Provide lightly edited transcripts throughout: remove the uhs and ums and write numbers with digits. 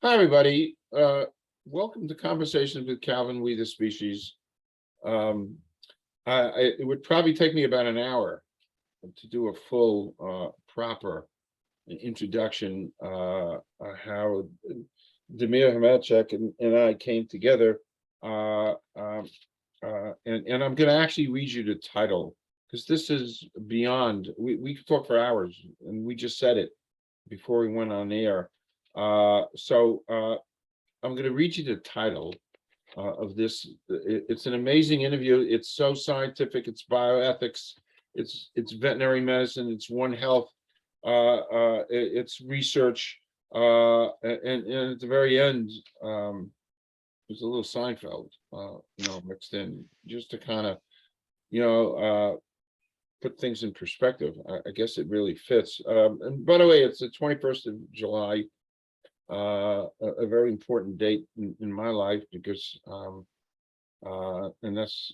Hi, everybody. Welcome to Conversations with Calvin, We the Species. It would probably take me about an hour to do a full, proper introduction. How Damir Hamamdzic and I came together. And I'm going to actually read you the title because this is beyond. We could talk for hours, and we just said it before we went on air. I'm going to read you the title of this. It's an amazing interview. It's so scientific. It's bioethics. It's veterinary medicine. It's One Health. It's research. And at the very end, there's a little Seinfeld, mixed in just to kind of, put things in perspective. I guess it really fits. And by the way, it's the 21st of July. A very important date in my life because and that's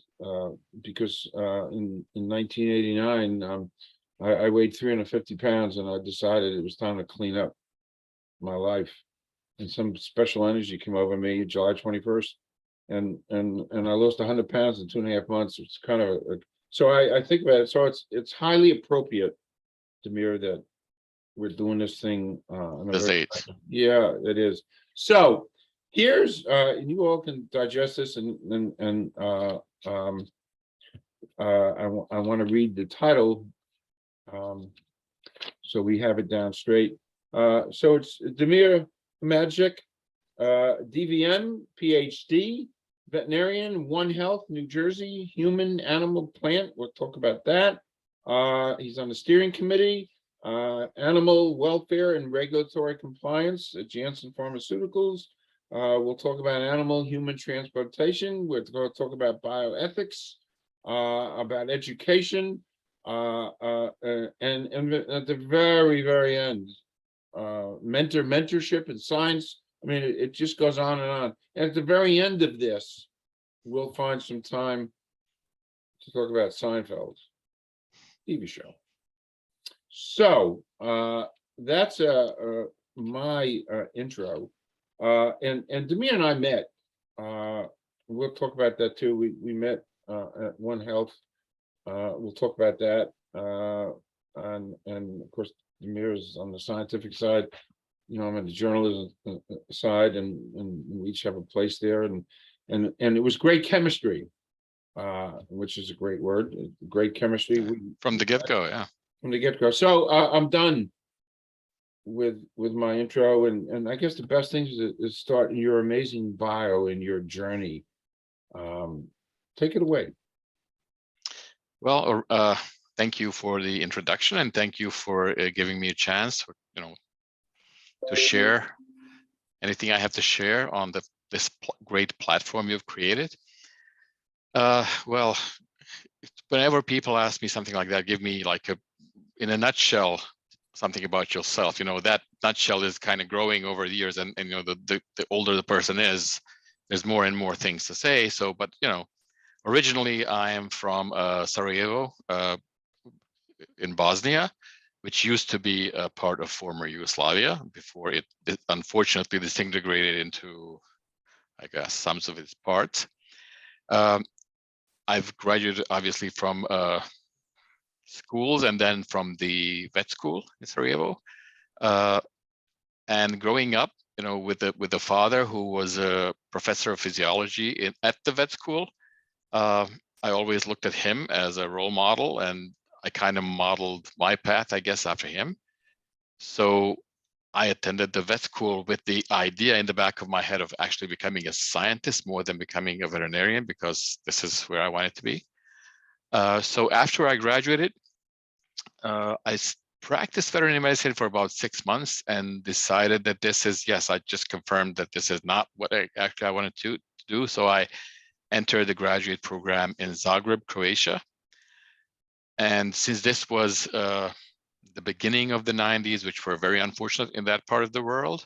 because in 1989 I weighed 350 pounds and I decided it was time to clean up my life, and some special energy came over me July 21st, and I lost 100 pounds in 2.5 months. It's kind of so I think about it. So it's highly appropriate, Damir, that we're doing this thing This date. Yeah, it is. So here's you all can digest this, and I want to read the title so we have it down straight. So it's Damir Hamamdzic, DVM, PhD, veterinarian, One Health, New Jersey, human, animal, plant. We'll talk about that. He's on the steering committee. Animal welfare and regulatory compliance at Janssen Pharmaceuticals. We'll talk about animal-human transplantation. We're going to talk about bioethics, about education, and at the very, very end, mentorship and science. I mean, it just goes on and on. And at the very end of this, we'll find some time to talk about Seinfeld TV show. So that's my intro, and Damir and I met. We'll talk about that too. We met at One Health. We'll talk about that, and of course Damir is on the scientific side. I'm on the journalism side, and we each have a place there. And it was great chemistry, which is a great word. Great chemistry From the get-go, yeah. From the get-go. So I'm done with my intro, and I guess the best thing is start your amazing bio and your journey. Take it away. Well, thank you for the introduction, and thank you for giving me a chance, to share anything I have to share on this great platform you've created. Well, whenever people ask me something like that, give me like in a nutshell, something about yourself. That nutshell is kind of growing over the years, and the older the person is, there's more and more things to say. So, but originally I am from Sarajevo in Bosnia, which used to be a part of former Yugoslavia before it unfortunately disintegrated into, I guess, some of its parts. I've graduated obviously from schools and then from the vet school in Sarajevo. And growing up, with a father who was a professor of physiology at the vet school, I always looked at him as a role model, and I kind of modeled my path, I guess, after him. So I attended the vet school with the idea in the back of my head of actually becoming a scientist more than becoming a veterinarian, because this is where I wanted to be. So after I graduated, I practiced veterinary medicine for about 6 months and decided that I just confirmed that this is not what I wanted to do. So I entered the graduate program in Zagreb, Croatia. And since this was the beginning of the 90s, which were very unfortunate in that part of the world,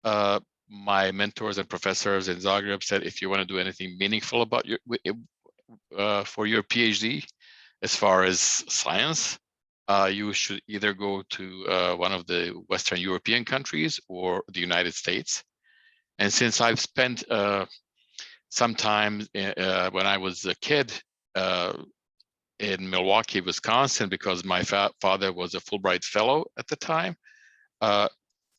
my mentors and professors in Zagreb said, if you want to do anything meaningful about for your PhD, as far as science, you should either go to one of the Western European countries or the United States. And since I've spent some time when I was a kid in Milwaukee, Wisconsin, because my father was a Fulbright Fellow at the time,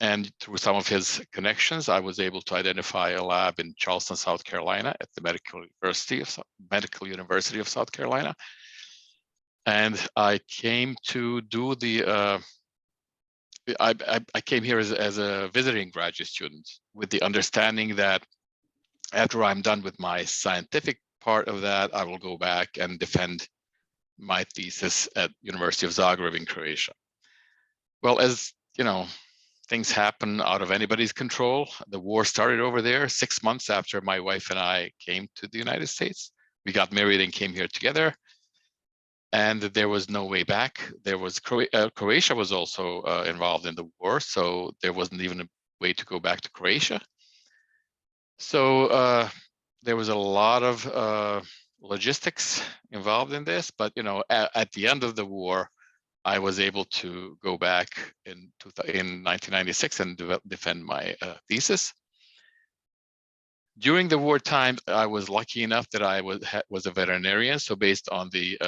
and through some of his connections, I was able to identify a lab in Charleston, South Carolina, at the Medical University of South Carolina. And I came to do the, I came here as a visiting graduate student with the understanding that after I'm done with my scientific part of that, I will go back and defend my thesis at University of Zagreb in Croatia. Well, as you know, things happen out of anybody's control. The war started over there 6 months after my wife and I came to the United States. We got married and came here together, and there was no way back. There was Croatia was also involved in the war, so there wasn't even a way to go back to Croatia. So there was a lot of logistics involved in this, but you know, at the end of the war, I was able to go back in 1996 and defend my thesis. During the wartime, I was lucky enough that I was a veterinarian. So based on the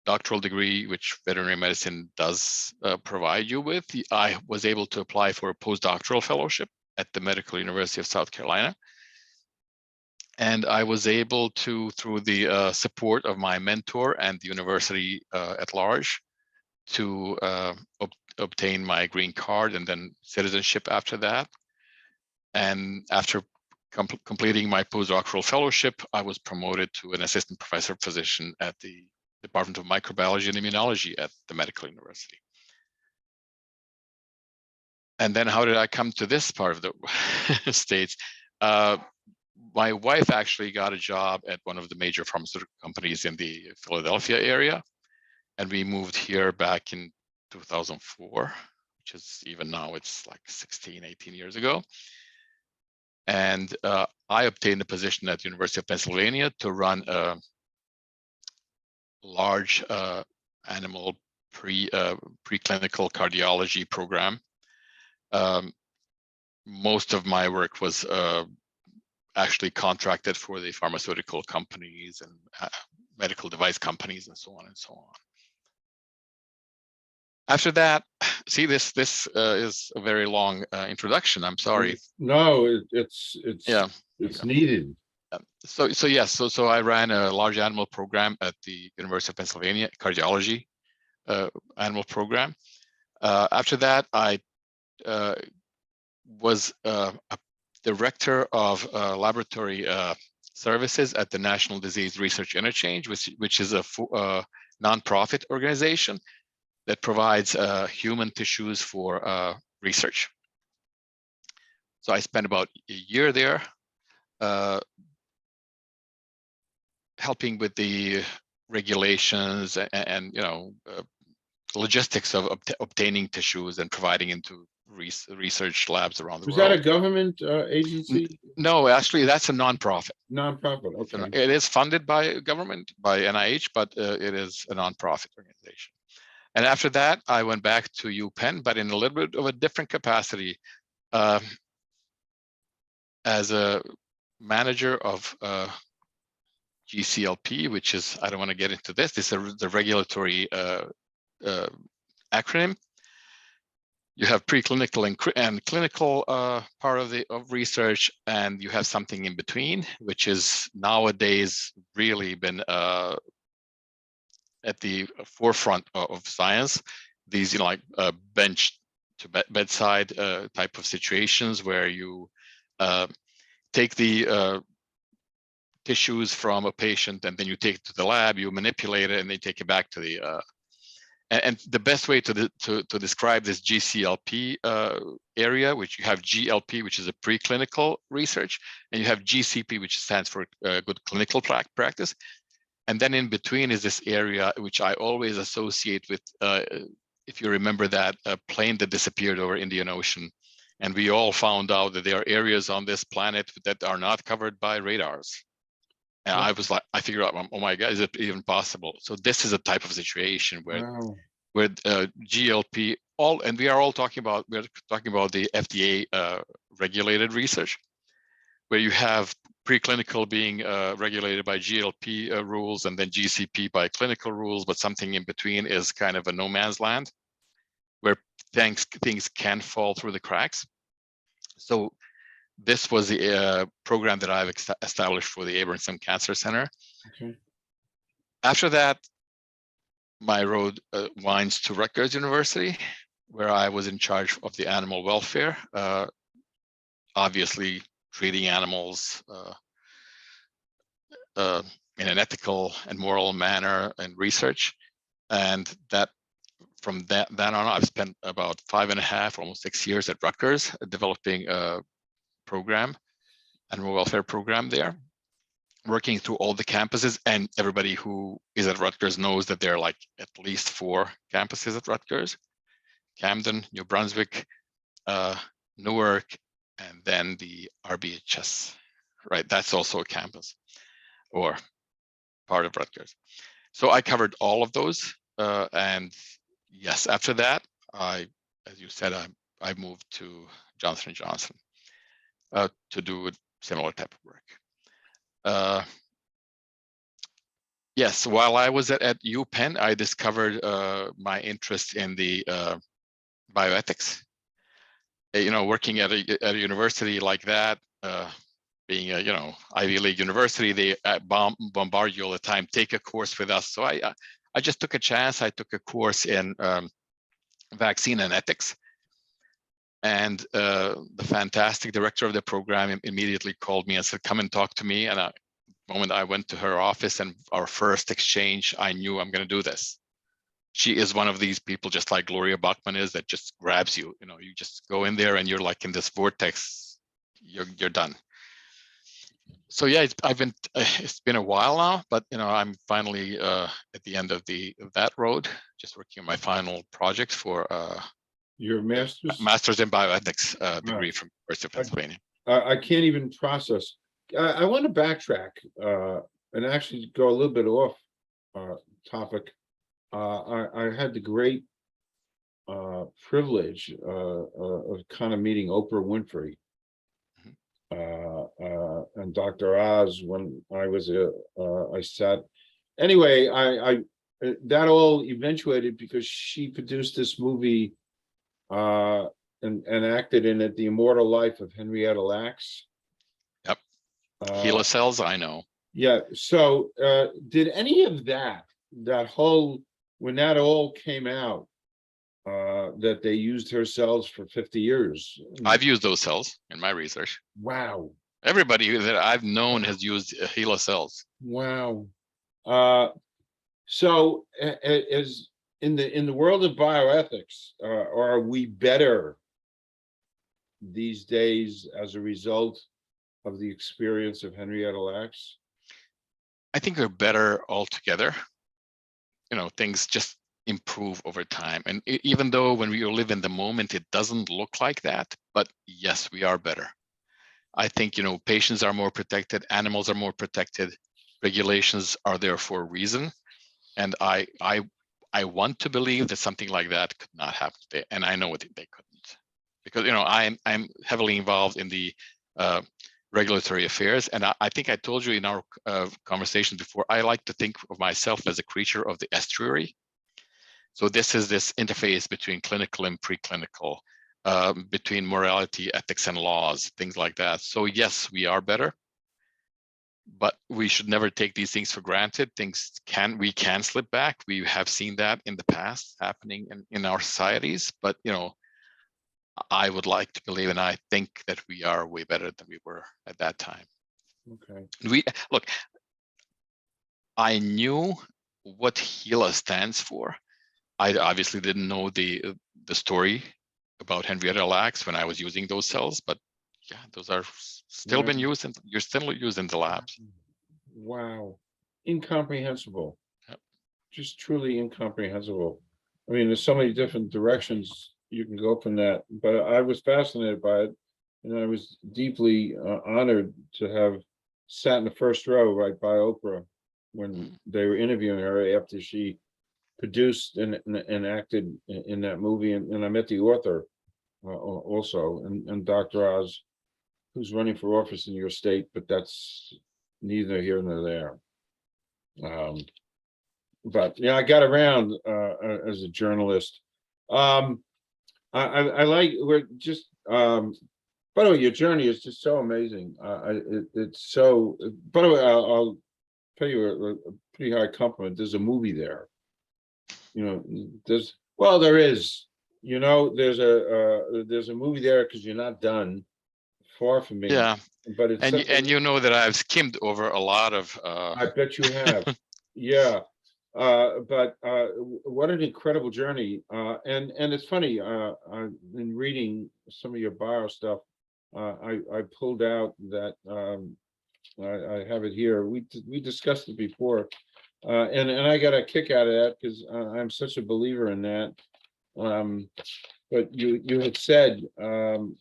doctoral degree, which veterinary medicine does provide you with, I was able to apply for a postdoctoral fellowship at the Medical University of South Carolina. And I was able to, through the support of my mentor and the university at large, to obtain my green card and then citizenship after that. And after completing my postdoctoral fellowship, I was promoted to an assistant professor physician at the Department of Microbiology and Immunology at the Medical University. And then how did I come to this part of the States? My wife actually got a job at one of the major pharmaceutical companies in the Philadelphia area. And we moved here back in 2004, which is even now it's like 16, 18 years ago. And I obtained a position at the University of Pennsylvania to run a large animal preclinical cardiology program. Most of my work was actually contracted for the pharmaceutical companies and medical device companies and so on and so on. After that, see, this is a very long introduction. I'm sorry. No, it's needed. So yes, so I ran a large animal program at the University of Pennsylvania, cardiology animal program. After that, I was a director of laboratory services at the National Disease Research Interchange, which is a nonprofit organization that provides human tissues for research. So I spent about a year there helping with the regulations and you know, logistics of obtaining tissues and providing into research labs around the world. Was that a government agency? No, actually, that's a nonprofit. Nonprofit, okay. It is funded by government, by NIH, but it is a nonprofit organization. And after that, I went back to UPenn, but in a little bit of a different capacity as a manager of GCLP, which is, I don't want to get into this. This is the regulatory acronym. You have preclinical and clinical part of research, and you have something in between, which is nowadays really been at the forefront of science. These, you know, like bench to bedside type of situations where you take the tissues from a patient and then you take it to the lab, you manipulate it, and then take it back to the and the best way to describe this GCLP area, which you have GLP, which is a preclinical research, and you have GCP, which stands for good clinical practice. And then in between is this area, which I always associate with, if you remember that plane that disappeared over Indian Ocean. And we all found out that there are areas on this planet that are not covered by radars. And I was like, I figured out, oh my God, is it even possible? So this is a type of situation where, where GLP, and we're talking about the FDA regulated research. where you have preclinical being regulated by GLP rules and then GCP by clinical rules, but something in between is kind of a no man's land where things can fall through the cracks. So this was the program that I've established for the Abramson Cancer Center. Okay. After that, my road winds to Rutgers University, where I was in charge of the animal welfare, obviously treating animals in an ethical and moral manner and research. And that from that on, I've spent about 5.5, almost 6 years at Rutgers developing a program, animal welfare program there, working through all the campuses. And everybody who is at Rutgers knows that there are like at least 4 campuses at Rutgers: Camden, New Brunswick, Newark, and then the RBHS, right? That's also a campus or part of Rutgers. So I covered all of those. And yes, after that, as you said, I moved to Johnson & Johnson to do a similar type of work. Yes, while I was at UPenn, I discovered my interest in the bioethics. Working at a university like that, being a Ivy League university, they bombard you all the time. Take a course with us. So I just took a chance. I took a course in vaccine and ethics, and the fantastic director of the program immediately called me and said, "Come and talk to me." And the moment I went to her office and our first exchange, I knew I'm going to do this. She is one of these people, just like Gloria Bachman is, that just grabs you. You just go in there and you're like in this vortex. You're done. So yeah, it's been a while now, but I'm finally at the end of that road, just working on my final project for Your master's in bioethics degree Right. from University of Pennsylvania. I can't even process. I want to backtrack and actually go a little bit off topic. I had the great privilege of kind of meeting Oprah Winfrey and Dr. Oz when I was I sat. Anyway, I that all eventuated because she produced this movie and acted in it, The Immortal Life of Henrietta Lacks. Yep. HeLa cells, I know. Yeah. So did any of that whole, when that all came out, that they used her cells for 50 years? I've used those cells in my research. Wow. Everybody that I've known has used HeLa cells. Wow. So as in the world of bioethics, are we better these days as a result of the experience of Henrietta Lacks? I think we're better altogether. Things just improve over time. And even though when we live in the moment, it doesn't look like that, but yes, we are better. I think, patients are more protected, animals are more protected, regulations are there for a reason. And I want to believe that something like that could not happen today. And I know they couldn't, because, I'm heavily involved in the regulatory affairs. And I think I told you in our conversation before, I like to think of myself as a creature of the estuary. So this is this interface between clinical and preclinical, between morality, ethics, and laws, things like that. So yes, we are better, but we should never take these things for granted. We can slip back. We have seen that in the past happening in our societies, but I would like to believe, and I think that we are way better than we were at that time. Okay. I knew what HeLa stands for. I obviously didn't know the story about Henrietta Lacks when I was using those cells, but yeah, those are still been used, and you're still used in the labs. Wow. Incomprehensible. Yep. Just truly incomprehensible. I mean, there's so many different directions you can go from that, but I was fascinated by it, and I was deeply honored to have sat in the first row right by Oprah when they were interviewing her after she produced and acted in that movie, and I met the author also, and Dr. Oz. who's running for office in your state, but that's neither here nor there. But yeah, I got around as a journalist. I like, we're just by the way, your journey is just so amazing. It's so, by the way, I'll pay you a pretty high compliment. There's a movie there. You know, there is, there's a movie there because you're not done, far from me. Yeah, but it's and you know that I've skimmed over a lot of. I bet you have. Yeah. But what an incredible journey. And it's funny, in reading some of your bio stuff, I pulled out that I have it here. We discussed it before, and I got a kick out of that because I'm such a believer in that. But you had said, I'm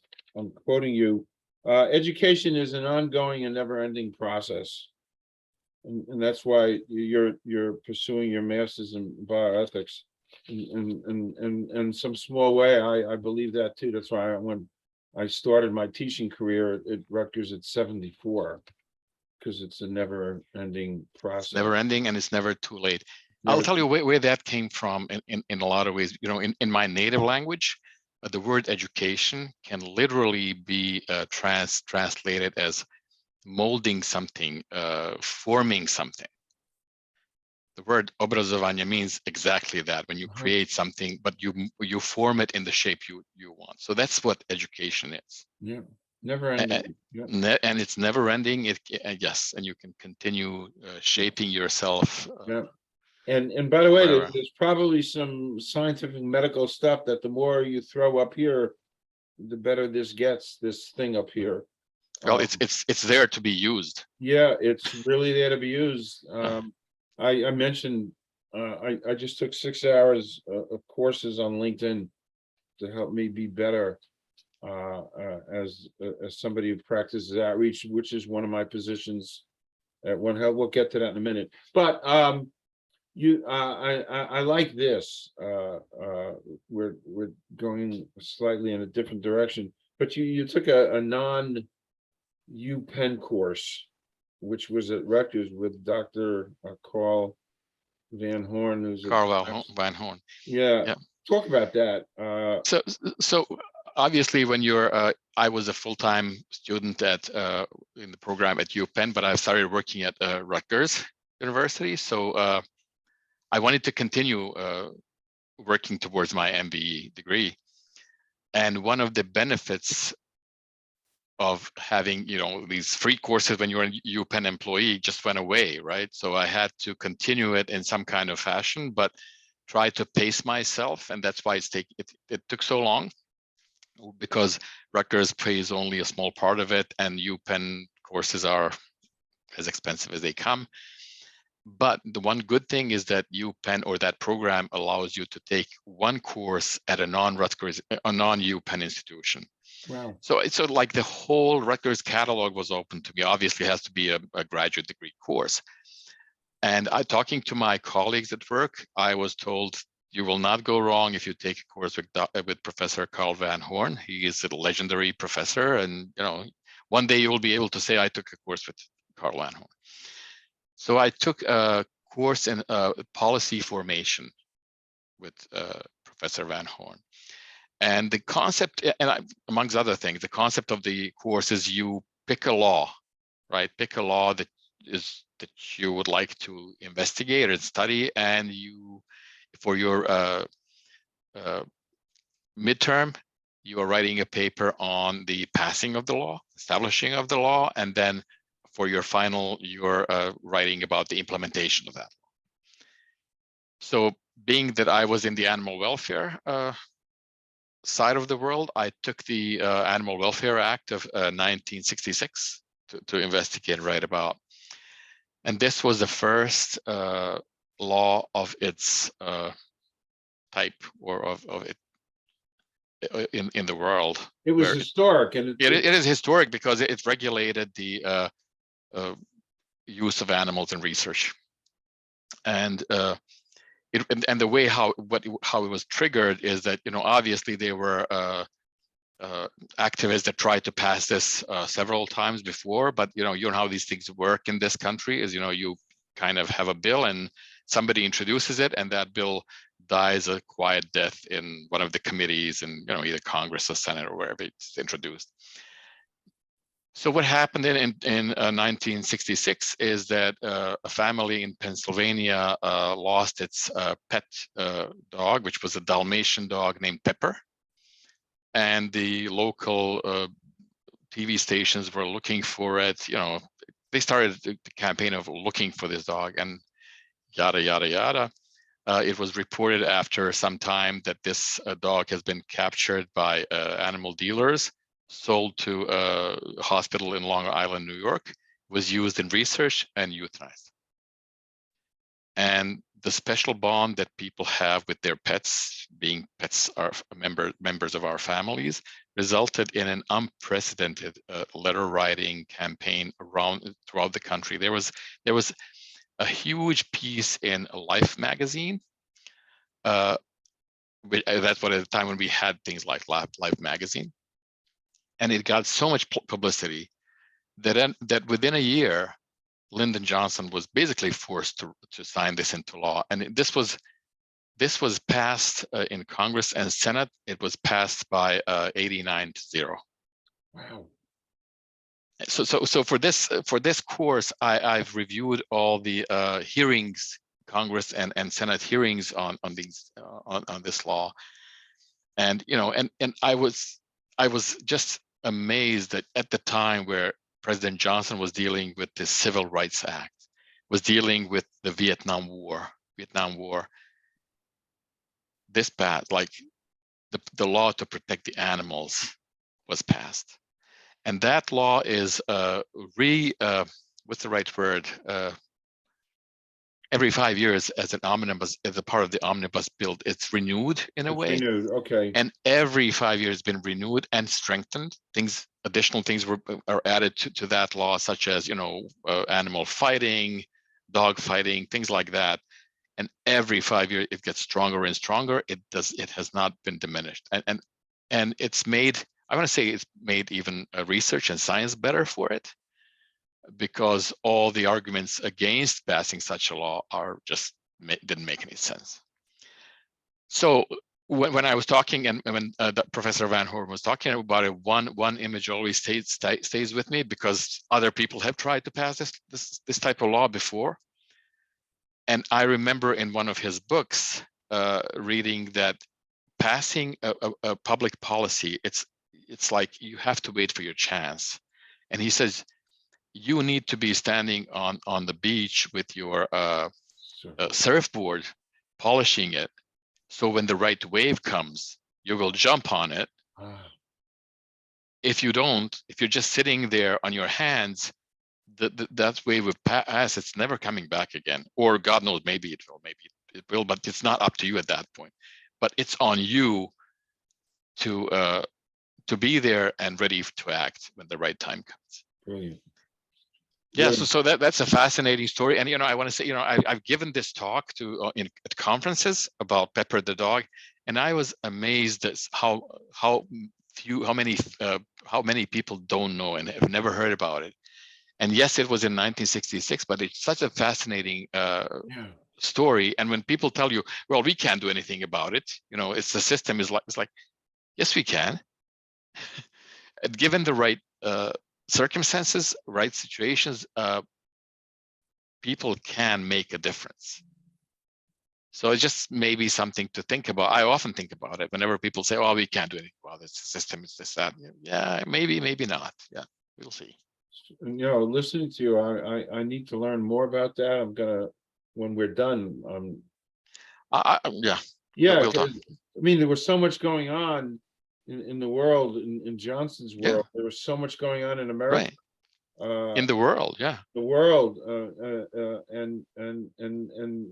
quoting you, education is an ongoing and never-ending process. And that's why you're pursuing your master's in bioethics, in some small way. I believe that too. That's why when I started my teaching career at Rutgers at 74, because it's a never-ending process. Never ending, and it's never too late. I'll tell you where that came from in a lot of ways. You know, in my native language, the word education can literally be translated as molding something, forming something. The word obrazovanje means exactly that. When you create something, but you form it in the shape you want. So that's what education is. Yeah, never ending. And it's never ending. Yes, and you can continue shaping yourself. Yeah. And by the way, there's probably some scientific medical stuff that the more you throw up here, the better this gets, this thing up here. Well, it's there to be used. Yeah, it's really there to be used. I mentioned I just took 6 hours of courses on LinkedIn to help me be better as somebody who practices outreach, which is one of my positions at One Health. We'll get to that in a minute. But I like this. We're going slightly in a different direction, but you took a non-UPenn course, which was at Rutgers with Dr. Carl Van Horn, who's Carl Van Horn. Yeah. Talk about that. So obviously, when you're, I was a full-time student in the program at UPenn, but I started working at Rutgers University. So I wanted to continue working towards my MBE degree, and one of the benefits of having, these free courses when you're a UPenn employee just went away, right? So I had to continue it in some kind of fashion, but try to pace myself, and that's why it took so long, because Rutgers pays only a small part of it, and UPenn courses are as expensive as they come. But the one good thing is that UPenn, or that program, allows you to take one course at a non-UPenn institution. Wow. So it's like the whole Rutgers catalog was open to me. Obviously, it has to be a graduate degree course. And talking to my colleagues at work, I was told, you will not go wrong if you take a course with Professor Carl Van Horn. He is a legendary professor, and one day you will be able to say, I took a course with Carl Van Horn. So I took a course in policy formation with Professor Van Horn. And the concept, amongst other things, the concept of the course is you pick a law, right? Pick a law that you would like to investigate and study, and for your midterm, you are writing a paper on the passing of the law, establishing of the law, and then for your final, you're writing about the implementation of that. So being that I was in the animal welfare side of the world, I took the Animal Welfare Act of 1966 to investigate and write about. And this was the first law of its type, or of it in the world. It was historic, and it is historic because it regulated the use of animals in research, and the way how it was triggered is that obviously they were activists that tried to pass this several times before, but you know how these things work in this country is, you kind of have a bill and somebody introduces it, and that bill dies a quiet death in one of the committees in either Congress or Senate or wherever it's introduced. So what happened in 1966 is that a family in Pennsylvania lost its pet dog, which was a Dalmatian dog named Pepper. And the local TV stations were looking for it. They started the campaign of looking for this dog, and yada, yada, yada. It was reported after some time that this dog has been captured by animal dealers, sold to a hospital in Long Island, New York, was used in research and euthanized. And the special bond that people have with their pets, being pets are members of our families, resulted in an unprecedented letter writing campaign throughout the country. There was a huge piece in Life magazine. That's what at the time when we had things like Life magazine, and it got so much publicity that within a year, Lyndon Johnson was basically forced to sign this into law. And this was passed in Congress and Senate. It was passed by 89-0. Wow. So for this course, I've reviewed all the hearings, Congress and Senate hearings on this law, and I was just amazed that at the time where President Johnson was dealing with the Civil Rights Act, was dealing with the Vietnam War, this passed, like the law to protect the animals was passed. And that law is what's the right word? Every 5 years as an omnibus, as a part of the omnibus bill, it's renewed in a way. Renewed, okay. And every 5 years been renewed and strengthened. Additional things are added to that law, such as animal fighting, dog fighting, things like that. And every 5 years it gets stronger and stronger. It has not been diminished. And it's made, I want to say it's made even research and science better for it, because all the arguments against passing such a law didn't make any sense. So when I was talking, and when Professor Van Hoorn was talking about it, one image always stays with me, because other people have tried to pass this type of law before. And I remember in one of his books reading that passing a public policy, it's like you have to wait for your chance. And he says, you need to be standing on the beach with your surfboard, polishing it. So when the right wave comes, you will jump on it. If you don't, if you're just sitting there on your hands, that wave will pass. It's never coming back again. Or God knows, maybe it will, but it's not up to you at that point. But it's on you to be there and ready to act when the right time comes. Brilliant. Yeah, so that's a fascinating story. And I want to say, I've given this talk at conferences about Pepper the dog, and I was amazed at how many people don't know and have never heard about it. And yes, it was in 1966, but it's such a fascinating story. And when people tell you, well, we can't do anything about it, it's the system is like, yes, we can. Given the right circumstances, right situations, people can make a difference. So it's just maybe something to think about. I often think about it whenever people say, "Oh, we can't do anything about this system. It's this, that." Yeah, maybe not. Yeah, we'll see. Listening to you, I need to learn more about that. I'm gonna, when we're done. Yeah. We'll talk. I mean, there was so much going on in the world, in Johnson's world. There was so much going on in America, in the world, the world, and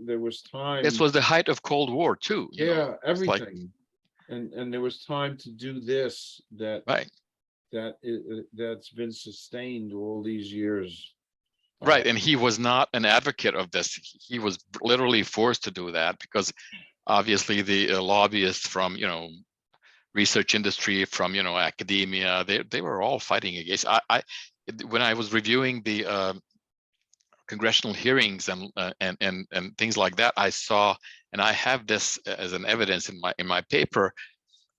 there was time. This was the height of Cold War too. Everything, and there was time to do this that's been sustained all these years. Right, and he was not an advocate of this. He was literally forced to do that because obviously the lobbyists from research industry, from academia. They were all fighting against. When I was reviewing the congressional hearings and things like that, I saw, and I have this as an evidence in my paper,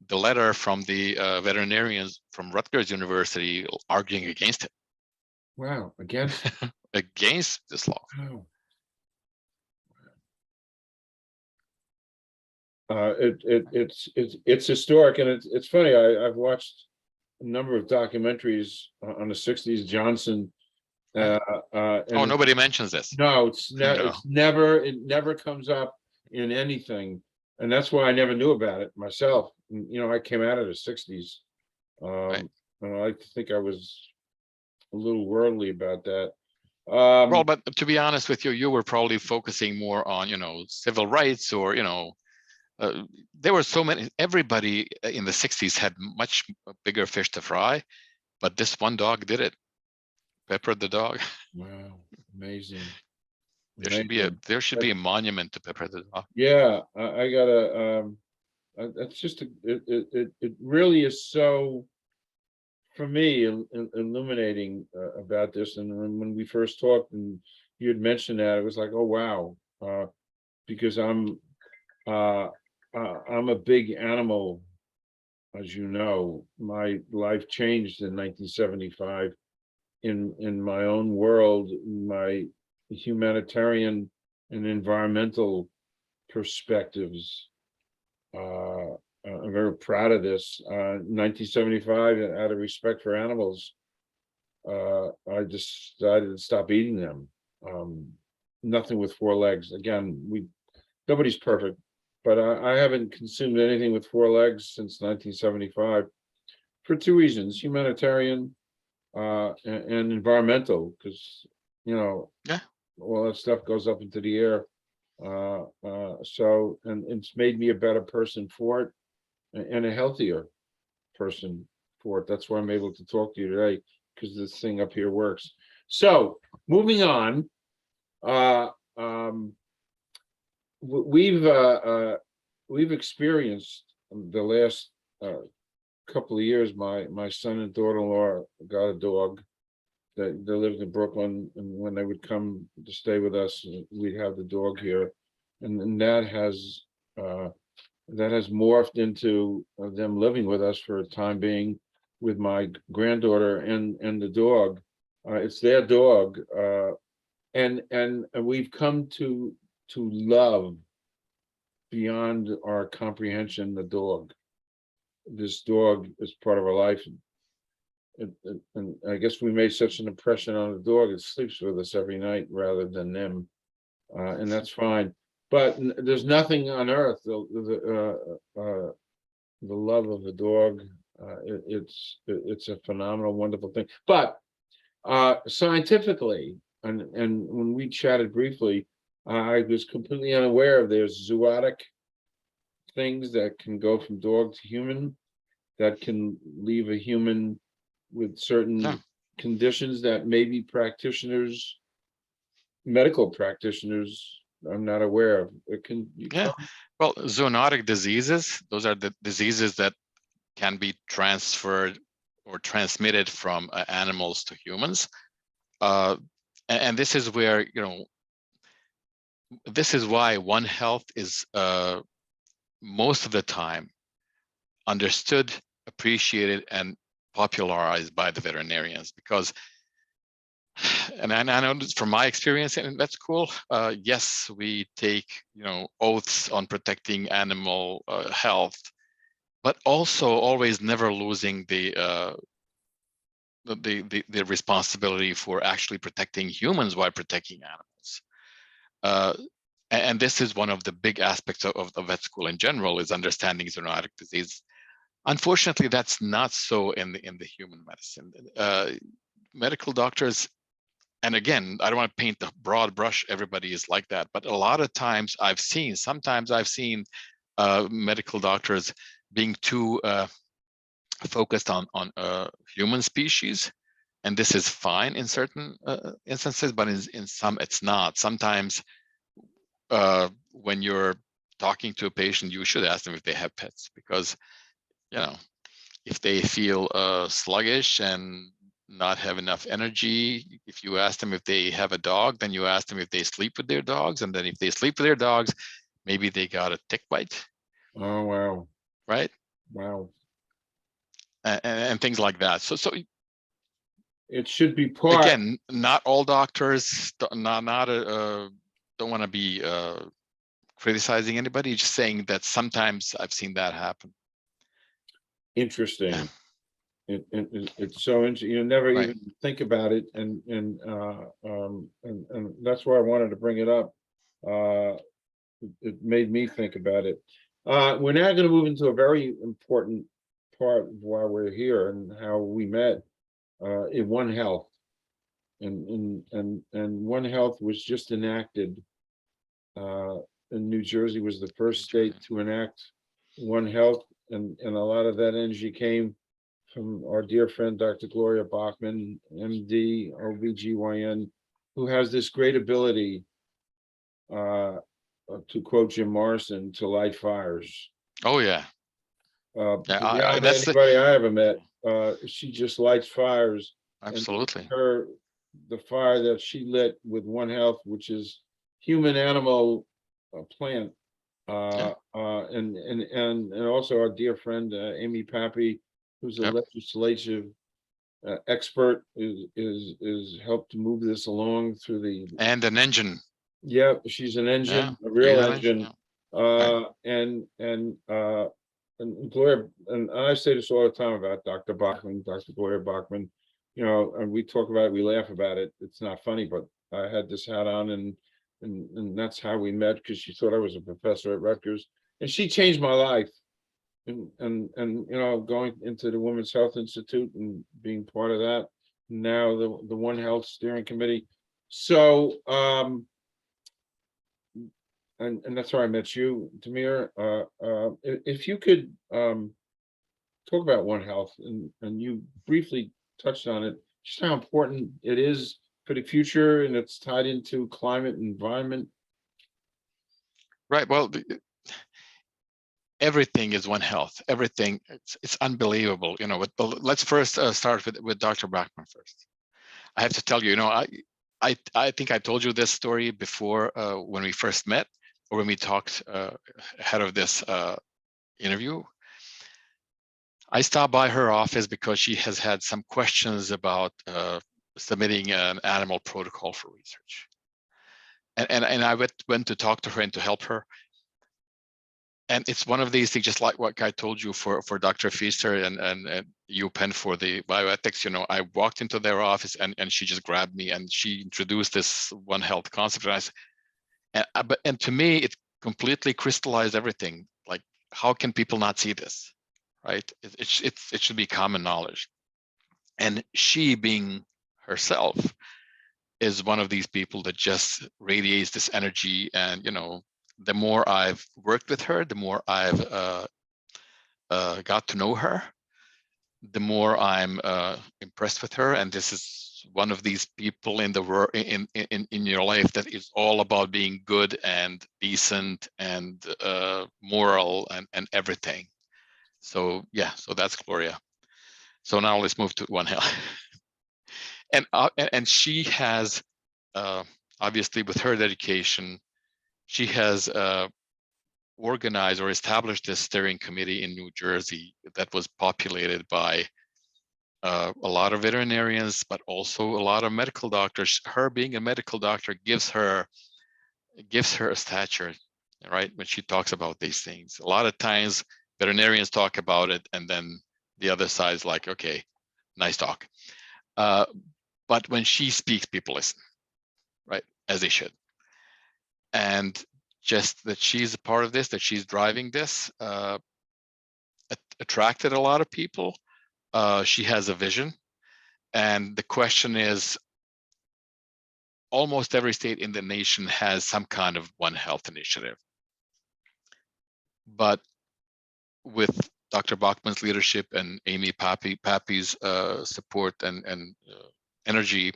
the letter from the veterinarians from Rutgers University arguing against it. Wow, against Against this law. wow. It's historic, and it's funny. I've watched a number of documentaries on the '60s, Janssen. And Nobody mentions this. No, No. it never comes up in anything, and that's why I never knew about it myself. I came out of the '60s. Right. And I think I was a little worldly about that. Well, but to be honest with you, you were probably focusing more on, civil rights, or, there were so many. Everybody in the '60s had much bigger fish to fry, but this one dog did it. Pepper the dog. Wow, amazing. There should be a monument to Pepper the dog. Yeah, I gotta. That's just it really is so, for me, illuminating about this. And when we first talked, and you had mentioned that, it was like, oh wow, because I'm a big animal, as you know. My life changed in 1975 in my own world. My humanitarian and environmental perspectives. I'm very proud of this. 1975, out of respect for animals, I decided to stop eating them. Nothing with four legs. Again, nobody's perfect, but I haven't consumed anything with four legs since 1975 for two reasons: humanitarian and environmental, because Yeah. all that stuff goes up into the air. So, and it's made me a better person for it, and a healthier person for it. That's why I'm able to talk to you today, because this thing up here works. So, moving on, we've experienced the last couple of years. My son and daughter-in-law got a dog. They lived in Brooklyn, and when they would come to stay with us, we'd have the dog here, and that has morphed into them living with us for a time being, with my granddaughter and the dog. It's their dog, and we've come to love beyond our comprehension the dog. This dog is part of our life. And I guess we made such an impression on the dog, it sleeps with us every night rather than them, and that's fine. But there's nothing on earth, the love of the dog. It's a phenomenal, wonderful thing. But scientifically, and when we chatted briefly, I was completely unaware of there's zoonotic things that can go from dog to human, that can leave a human with certain conditions that maybe medical practitioners, I'm not aware of. It can. Well, zoonotic diseases, those are the diseases that can be transferred or transmitted from animals to humans. And this is where, this is why One Health is most of the time understood, appreciated, and popularized by the veterinarians, because, and I know this from my experience in vet school, yes, we take oaths on protecting animal health, but also always never losing the responsibility for actually protecting humans while protecting animals. And this is one of the big aspects of vet school in general, is understanding zoonotic disease. Unfortunately, that's not so in the human medicine. Medical doctors, and again, I don't want to paint the broad brush, everybody is like that, but a lot of times sometimes I've seen medical doctors being too focused on human species, and this is fine in certain instances, but in some it's not. Sometimes when you're talking to a patient, you should ask them if they have pets, because if they feel sluggish and not have enough energy, if you ask them if they have a dog, then you ask them if they sleep with their dogs, and then if they sleep with their dogs, maybe they got a tick bite. Oh, wow. Right. Wow. And things like that. So it should be part. Again, not all doctors, don't want to be criticizing anybody, just saying that sometimes I've seen that happen. Interesting. It's so interesting. You never Right. even think about it, and that's why I wanted to bring it up. It made me think about it. We're now going to move into a very important part of why we're here and how we met in One Health, and One Health was just enacted. In New Jersey was the first state to enact One Health, and a lot of that energy came from our dear friend, Dr. Gloria Bachman, MD, OBGYN, who has this great ability, to quote Jim Morrison, to light fires. Oh, yeah. Beyond anybody I ever met, she just lights fires. Absolutely. And the fire that she lit with One Health, which is human, animal, plant, and also our dear friend Amy Pappy, who's a legislative expert, is helped to move this along through the. And an engine. Yeah, she's an engine, a real engine. Right. And Gloria, and I say this all the time about Dr. Bachman, Dr. Gloria Bachman, and we talk about it, we laugh about it. It's not funny, but I had this hat on, and that's how we met, because she thought I was a professor at Rutgers, and she changed my life. And going into the Women's Health Institute and being part of that, now the One Health Steering Committee. So and that's how I met you, Damir. If you could talk about One Health, and you briefly touched on it, just how important it is for the future, and it's tied into climate and environment. Right. Well, everything is One Health. Everything, it's unbelievable. But let's first start with Dr. Bachman first. I have to tell you, I think I told you this story before when we first met, or when we talked ahead of this interview. I stopped by her office because she has had some questions about submitting an animal protocol for research. And I went to talk to her and to help her. And it's one of these things, just like what I told you for Dr. Feaster and UPenn for the bioethics. I walked into their office and she just grabbed me and she introduced this One Health concept. And I said, and to me, it completely crystallized everything. Like, how can people not see this, right? It should be common knowledge. And she, being herself, is one of these people that just radiates this energy. And the more I've worked with her, the more I've got to know her, the more I'm impressed with her. And this is one of these people in the world, in your life, that is all about being good and decent and moral and everything. So yeah, so that's Gloria. So now let's move to One Health. And she has, obviously, with her dedication, she has organized or established this steering committee in New Jersey that was populated by a lot of veterinarians, but also a lot of medical doctors. Her being a medical doctor gives her a stature, right? When she talks about these things, a lot of times veterinarians talk about it, and then the other side is like, okay, nice talk. But when she speaks, people listen, right? As they should. And just that she's a part of this, that she's driving this, attracted a lot of people. She has a vision. And the question is, almost every state in the nation has some kind of One Health initiative. But with Dr. Bachman's leadership and Amy Pappy's support and energy,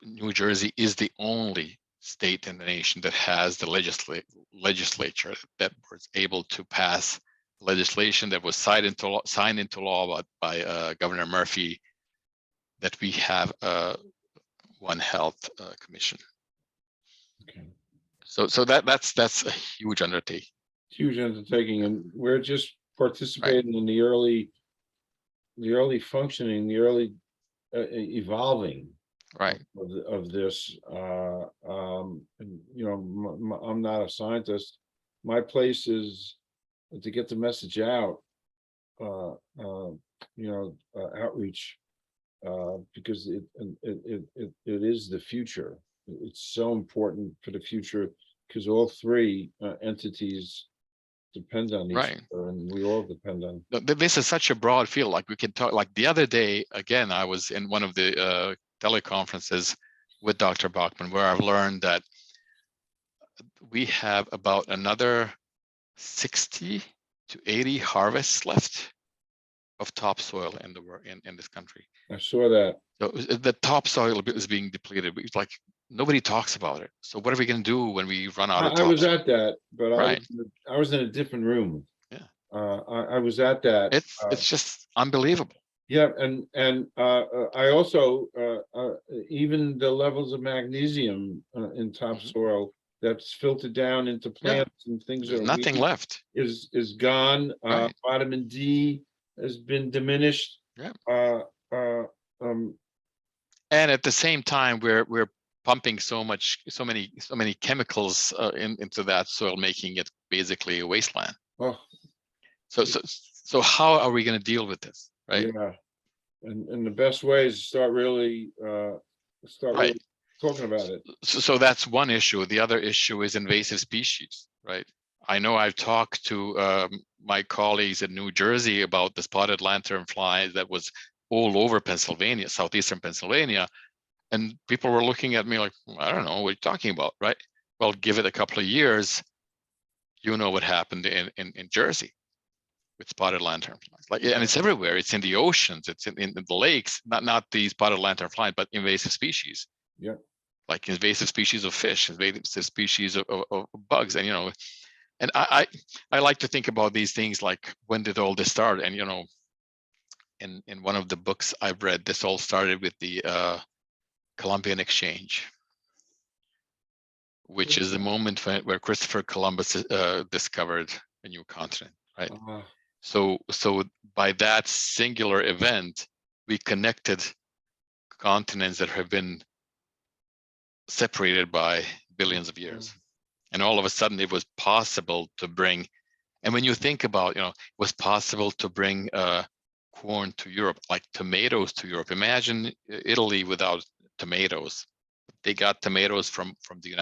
New Jersey is the only state in the nation that has the legislature that was able to pass legislation that was signed into law by Governor Murphy, that we have a One Health Commission. Okay. So that's a huge undertaking. Huge undertaking, and we're just participating in the early functioning, the early evolving Right. of this. And, you know, I'm not a scientist. My place is to get the message out, outreach, because it is the future. It's so important for the future, because all three entities depend on each Right. other, and we all depend on. This is such a broad field. Like we can talk. Like the other day, again, I was in one of the teleconferences with Dr. Bachman, where I've learned that we have about another 60 to 80 harvests left of topsoil in the in this country. I saw that. So the topsoil is being depleted. It's like nobody talks about it. So what are we going to do when we run out of topsoil? I was at that, but Right. I was in a different room. Yeah. I was at that. It's just unbelievable. Yeah, and I also even the levels of magnesium in topsoil that's filtered down into plants and things. There's nothing left. Is gone. Right. Vitamin D has been diminished. Yeah. And at the same time, we're pumping so many chemicals into that soil, making it basically a wasteland. Oh. So how are we going to deal with this, right? Yeah, and the best way is to start really talking about it. So that's one issue. The other issue is invasive species, right? I know I've talked to my colleagues in New Jersey about the spotted lanternfly that was all over Pennsylvania, southeastern Pennsylvania, and people were looking at me like, I don't know what you're talking about, right? Well, give it a couple of years, you know what happened in Jersey with spotted lanternflies. Like, and it's everywhere. It's in the oceans. It's in the lakes. Not the spotted lanternfly, but invasive species. Yeah. Like invasive species of fish, invasive species of bugs, and and I like to think about these things like, when did all this start? And in one of the books I've read, this all started with the Columbian Exchange, which is the moment where Christopher Columbus discovered a new continent, right? So by that singular event, we connected continents that have been separated by billions of years. And all of a sudden it was possible to bring, and when you think about, it was possible to bring corn to Europe, like tomatoes to Europe. Imagine Italy without tomatoes. They got tomatoes from the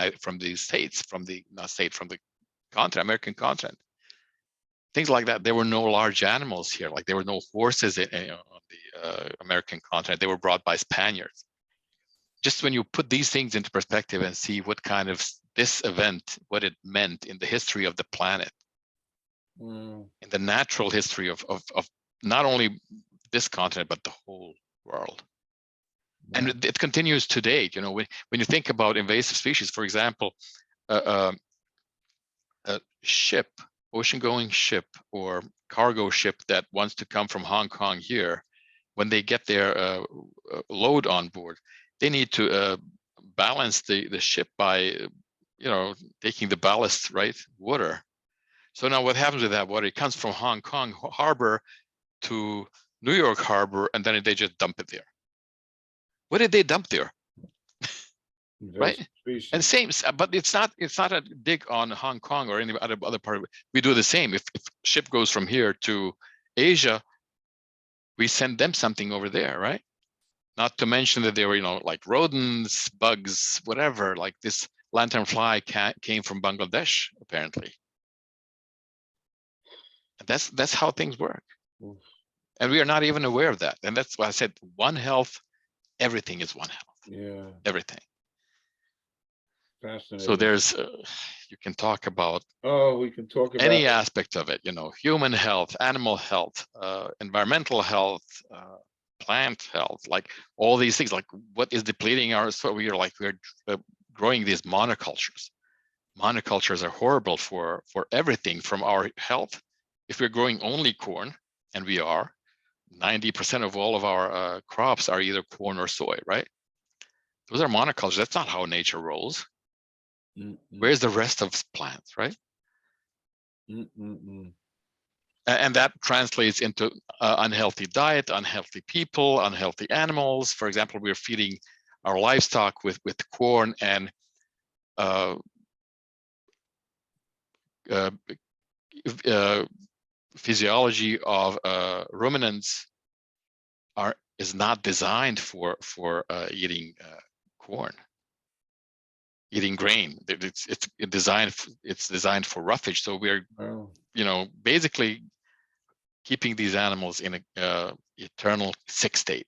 continent, American continent. Things like that. There were no large animals here. Like there were no horses on the American continent. They were brought by Spaniards. Just when you put these things into perspective and see what kind of this event, what it meant in the history of the planet, in the natural history of not only this continent, but the whole world. And it continues today. When you think about invasive species, for example, a ship, ocean-going ship or cargo ship that wants to come from Hong Kong here, when they get their load on board, they need to balance the ship by, taking the ballast, right, water. So now what happens with that water? It comes from Hong Kong harbor to New York harbor, and then they just dump it there. What did they dump there? Right? And same, but it's not a dig on Hong Kong or any other part of it. We do the same. If ship goes from here to Asia, we send them something over there, right? Not to mention that they were, like rodents, bugs, whatever. Like this lanternfly came from Bangladesh, apparently. And that's how things work. And we are not even aware of that. And that's why I said One Health. Everything is One Health. Yeah. Everything. Fascinating. So there's, you can talk about. We can talk about any aspect of it. Human health, animal health, environmental health, plant health, like all these things. Like what is depleting our soil? We're growing these monocultures. Monocultures are horrible for everything, from our health if we're growing only corn, and we are, 90% of all of our crops are either corn or soy, right? Those are monocultures. That's not how nature rolls. Where's the rest of plants, right? And that translates into unhealthy diet, unhealthy people, unhealthy animals. For example, we're feeding our livestock with corn, and physiology of ruminants is not designed for eating corn, eating grain. It's designed for roughage. So we're basically keeping these animals in a eternal sick state.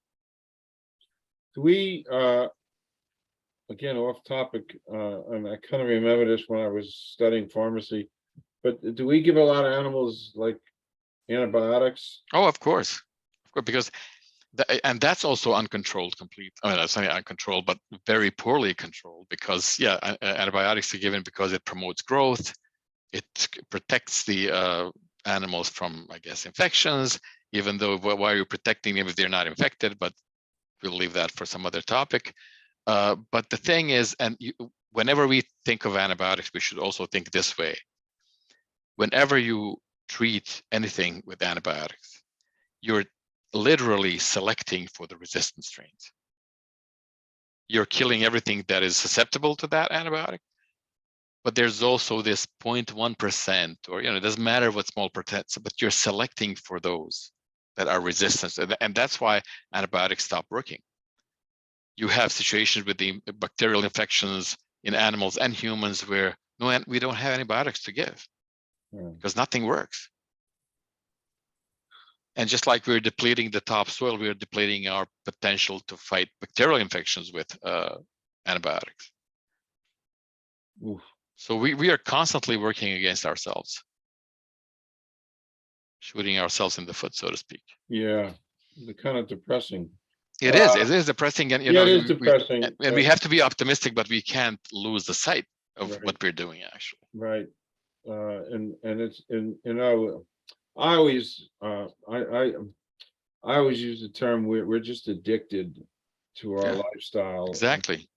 Do we again off topic, and I kind of remember this when I was studying pharmacy, but do we give a lot of animals like antibiotics? Oh, of course, because and that's also uncontrolled complete. I mean, that's not uncontrolled, but very poorly controlled, because antibiotics are given because it promotes growth. It protects the animals from, I guess, infections, even though why are you protecting them if they're not infected? But we'll leave that for some other topic. But the thing is, and whenever we think of antibiotics, we should also think this way. Whenever you treat anything with antibiotics, you're literally selecting for the resistant strains. You're killing everything that is susceptible to that antibiotic. But there's also this 0.1%, or it doesn't matter what small percent, but you're selecting for those that are resistant, and that's why antibiotics stop working. You have situations with the bacterial infections in animals and humans where we don't have antibiotics to give because nothing works. And just like we're depleting the topsoil, we're depleting our potential to fight bacterial infections with antibiotics. Oof. So we are constantly working against ourselves, shooting ourselves in the foot, so to speak. Yeah, they're kind of depressing. It is depressing, and it is depressing. And we have to be optimistic, but we can't lose the sight of what we're doing actually. Right, and it's I always I always use the term we're just addicted to our lifestyle. Exactly.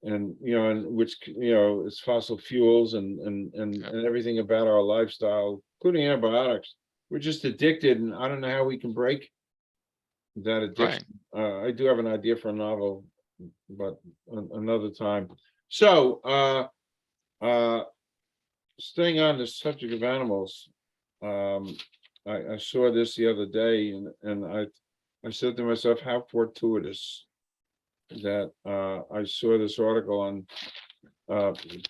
And and which it's fossil fuels and everything about our lifestyle, including antibiotics. We're just addicted, and I don't know how we can break that addiction. I do have an idea for a novel, but another time. So staying on the subject of animals, I saw this the other day, and I said to myself, how fortuitous that I saw this article on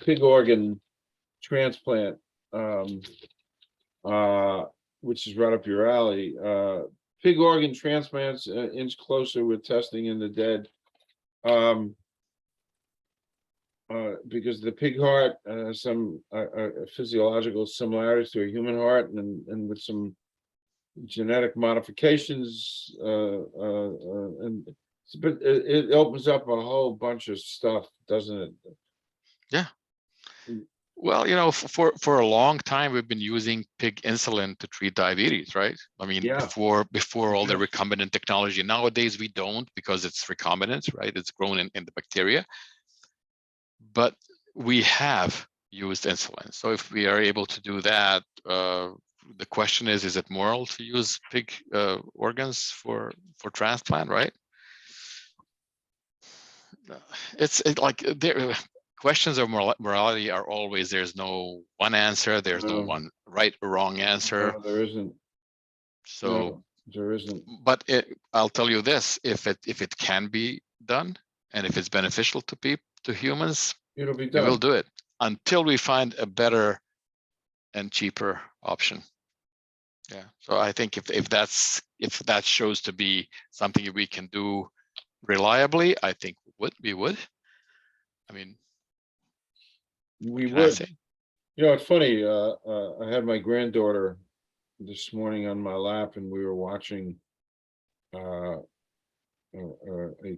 pig organ transplant, which is right up your alley. Pig organ transplants inch closer with testing in the dead, because the pig heart has some physiological similarities to a human heart, and with some genetic modifications, but it opens up a whole bunch of stuff, doesn't it? Yeah. Well, for a long time we've been using pig insulin to treat diabetes, right? I mean, before all the recombinant technology. Nowadays we don't, because it's recombinant, right? It's grown in the bacteria. But we have used insulin. So if we are able to do that, the question is it moral to use pig organs for transplant, right? It's like questions of morality are always, there's no one answer, there's no one right or wrong answer. No, there isn't. So no, there isn't. But I'll tell you this: if it can be done, and if it's beneficial to humans, it'll be done. We will do it until we find a better and cheaper option. Yeah. So I think if that shows to be something we can do reliably, I think we would. I mean, we would. It's funny. I had my granddaughter this morning on my lap, and we were watching a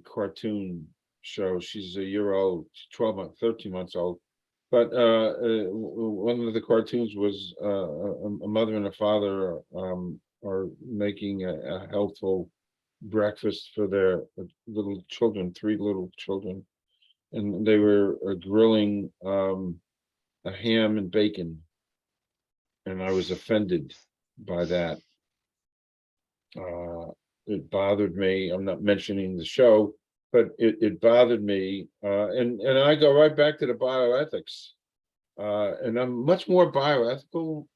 cartoon show. She's a year old, 13 months old, But one of the cartoons was a mother and a father are making a healthful breakfast for their little children, 3 little children, and they were grilling a ham and bacon, and I was offended by that. It bothered me. I'm not mentioning the show, but it bothered me, and I go right back to the bioethics, and I'm much more bioethical,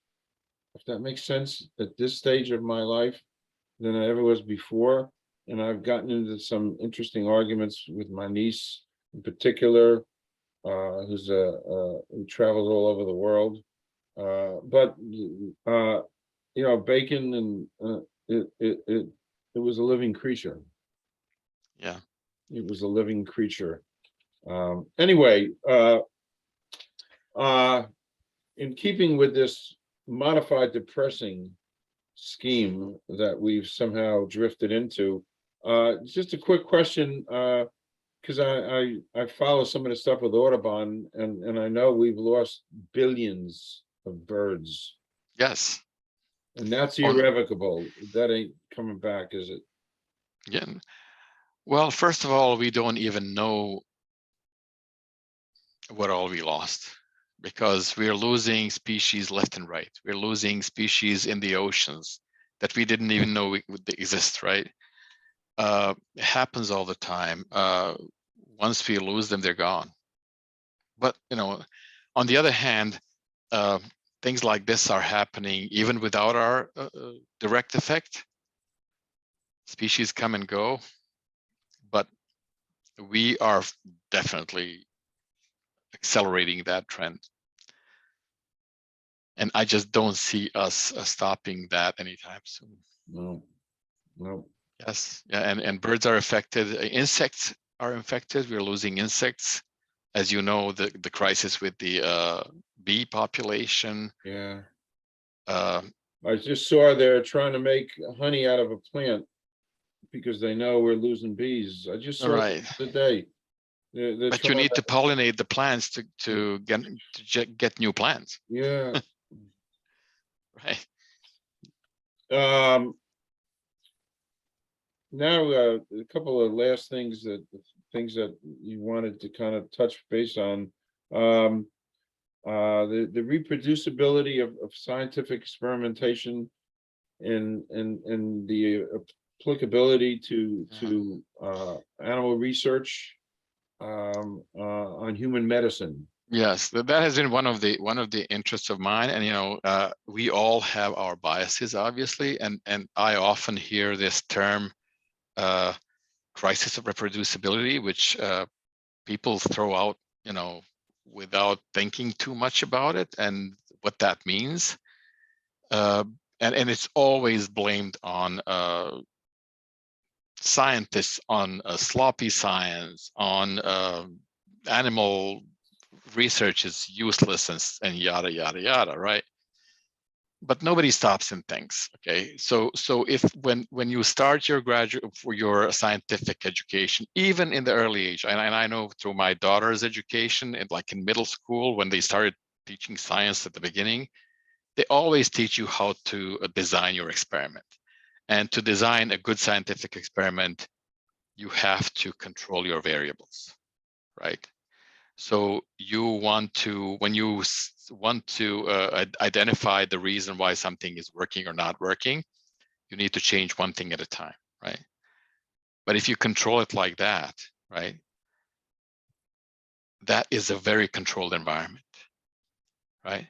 if that makes sense, at this stage of my life than I ever was before. And I've gotten into some interesting arguments with my niece in particular, who travels all over the world. But bacon and it was a living creature. Yeah. It was a living creature. Anyway, in keeping with this modified depressing scheme that we've somehow drifted into, just a quick question, because I follow some of the stuff with Audubon, and I know we've lost billions of birds, Yes. and that's irrevocable. That ain't coming back, is it? Yeah. Well, first of all, we don't even know what all we lost, because we're losing species left and right. We're losing species in the oceans that we didn't even know would exist, right? It happens all the time. Once we lose them, they're gone. But, on the other hand, things like this are happening even without our direct effect. Species come and go, but we are definitely accelerating that trend. And I just don't see us stopping that anytime soon. No. Yes, yeah, and birds are affected. Insects are infected. We're losing insects. As you know, the crisis with the bee population. Yeah. I just saw they're trying to make honey out of a plant because they know we're losing bees. I just saw it today. They're but you need to pollinate the plants to get new plants. Yeah. Right. Now, a couple of last things that you wanted to kind of touch base on. The reproducibility of scientific experimentation and the applicability to animal research on human medicine. Yes, that has been one of the interests of mine, and we all have our biases, obviously, and I often hear this term crisis of reproducibility, which people throw out, without thinking too much about it and what that means, and it's always blamed on scientists, on sloppy science, on animal research is useless and yada yada yada, right? But nobody stops and thinks. Okay, so if when you start your graduate for your scientific education, even in the early age, and I know through my daughter's education, like in middle school, when they started teaching science at the beginning, they always teach you how to design your experiment. And to design a good scientific experiment, you have to control your variables, right? So you want to, when you want to identify the reason why something is working or not working, you need to change one thing at a time, right? But if you control it like that, right, that is a very controlled environment, right?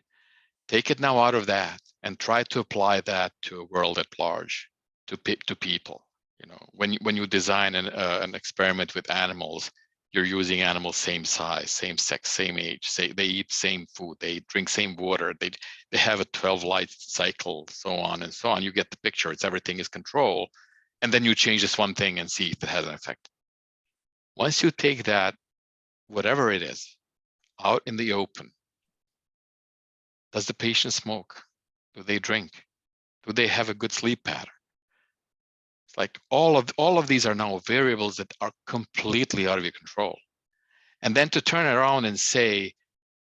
Take it now out of that and try to apply that to a world at large, to people. When you design an experiment with animals, you're using animals same size, same sex, same age. They eat same food, they drink same water, they have a 12 light cycle, so on and so on. You get the picture. Everything is controlled, and then you change this one thing and see if it has an effect. Once you take that, whatever it is, out in the open, does the patient smoke? Do they drink? Do they have a good sleep pattern? It's like all of these are now variables that are completely out of your control. And then to turn around and say,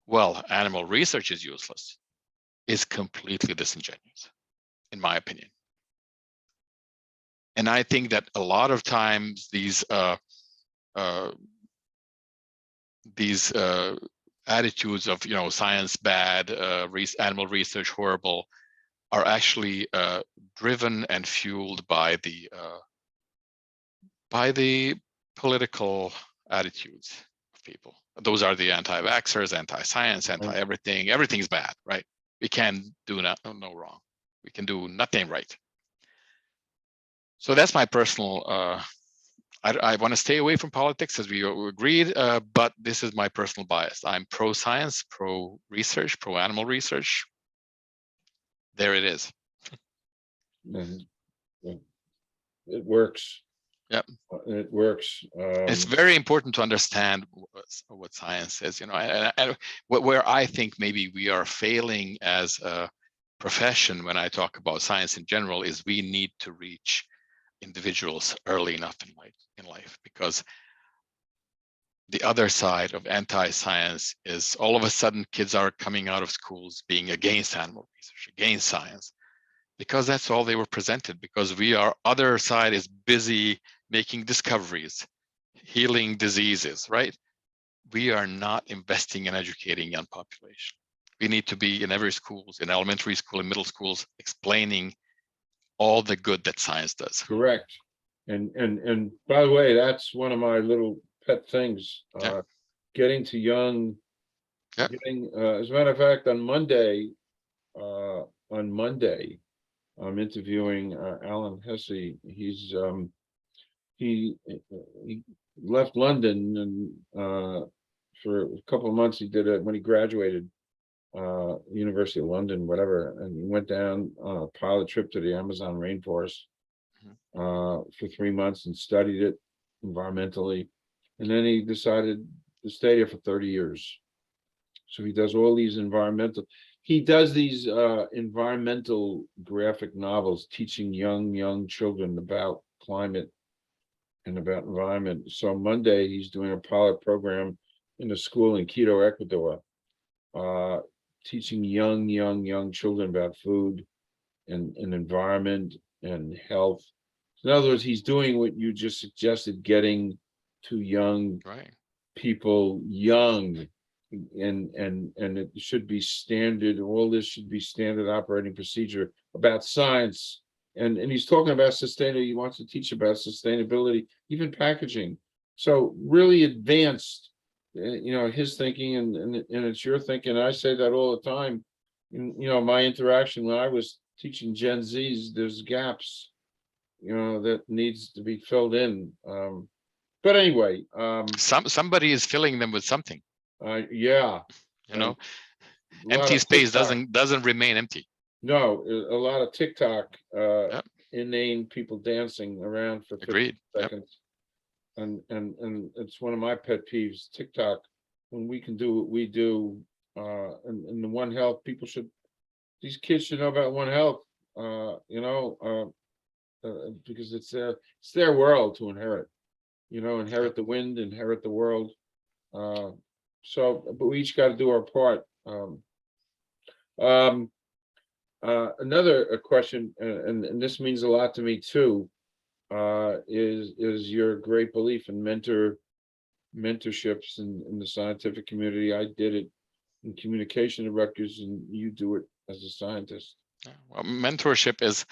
well, animal research is useless is completely disingenuous, in my opinion. And I think that a lot of times these attitudes of, you know, science bad, animal research horrible, are actually driven and fueled by the political attitudes of people. Those are the anti-vaxxers, anti-science, anti-everything. Everything's bad, right? We can do no wrong. We can do nothing right. So that's my personal. I want to stay away from politics, as we agreed, but this is my personal bias. I'm pro-science, pro-research, pro-animal research. There it is. It works. Yep. It works. It's very important to understand what science is, you know, and where I think maybe we are failing as a profession when I talk about science in general is we need to reach individuals early enough in life, because the other side of anti-science is all of a sudden kids are coming out of schools being against animal research, against science, because that's all they were presented, because other side is busy making discoveries, healing diseases, right? We are not investing in educating young population. We need to be in every schools, in elementary school and middle schools, explaining all the good that science does. Correct. And by the way, that's one of my little pet things. Yeah. Getting to young. Yeah. As a matter of fact, on Monday, I'm interviewing Alan Hesse. He left London and for a couple of months he did it when he graduated, University of London, whatever, and he went down on a pilot trip to the Amazon rainforest for 3 months and studied it environmentally, and then he decided to stay there for 30 years. So he does all these environmental graphic novels teaching young children about climate and about environment. So Monday he's doing a pilot program in a school in Quito, Ecuador, teaching young children about food and environment and health. In other words, he's doing what you just suggested, getting to young people young, and it should be standard. All this should be standard operating procedure about science. And he's talking about sustainability. He wants to teach about sustainability, even packaging. So really advanced, you know, his thinking and it's your thinking. I say that all the time. You know, my interaction when I was teaching Gen Zs, there's gaps, you know, that needs to be filled in. But anyway, somebody is filling them with something. Yeah, you know, empty space doesn't remain empty. No, a lot of TikTok, inane people dancing around for 50 seconds. And it's one of my pet peeves, TikTok. When we can do what we do, and the One Health, these kids should know about One Health, you know, because it's their world to inherit, you know, inherit the wind, inherit the world. So, but we each got to do our part. Another question, and this means a lot to me too, is your great belief in mentorships in the scientific community. I did it in communication at Rutgers, and you do it as a scientist. Well, mentorship is,